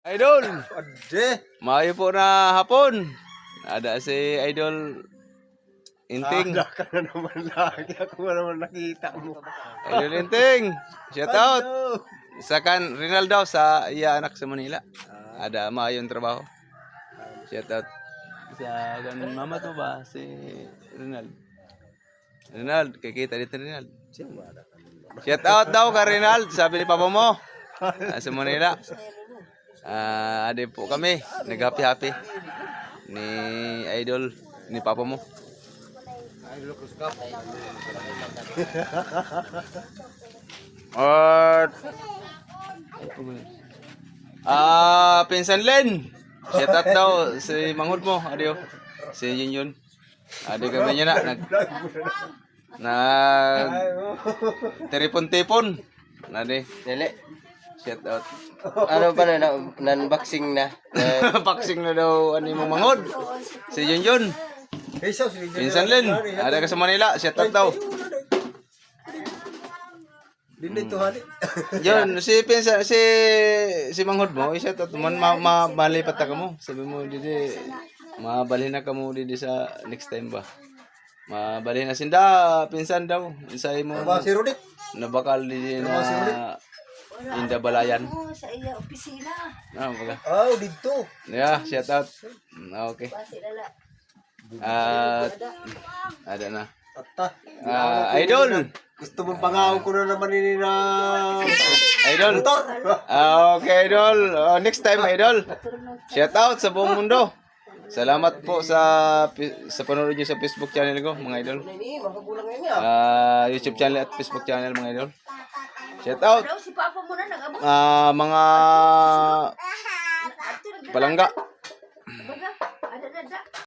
Idol, Ade. maayo po na hapon. Ada si Idol Inting. Ada ka na naman lagi. Ako nga naman nakita mo. Idol Inting, shout out. Hello. Sa kan Rinaldo sa iya anak sa Manila. Ada maayong trabaho. Shout out. Sa kan mama to ba si Rinald. Rinald, kikita dito Rinald. Shout out daw ka Rinald, sabi ni papa mo. Sa Manila. Ade po kami, nag-happy-happy ni Idol, ni papa mo. At Pinsan Len. Shout out daw si manghod mo, adio. Si Yun. Ade kami niya nag teripon-tipon. Ade, Dili. shout out. Ano pa na, non-boxing na. Boxing na daw ani mo manghod. Si Yun. Pesos. Pinsan Len, ada ka sa Manila, shout out daw. Dili to hali. Yun, si manghod mo, shout out man malipat ka mo. Sabi mo didi mabalhin na ka mo didi sa next time ba. Mabalhin na sinda pinsan daw. Isay mo Ba si Rudik. nabakal didi na Inda Balayan. Sa iya opisina. Baga. Oh, dito. Yeah, shout out. Okay. Pati lala. Ada na. Ata. Idol. Gusto mong pangaw ko na naman ini na Idol. Okay, Idol. Next time, Idol. Shout out sa buong mundo. Salamat po sa panonood niyo sa Facebook channel ko, mga idol. Ini makagulang ngayon. YouTube channel at Facebook channel, mga idol. Shout out. Daw si papa mo na nag-abot. Mga palangga. Baga, ada.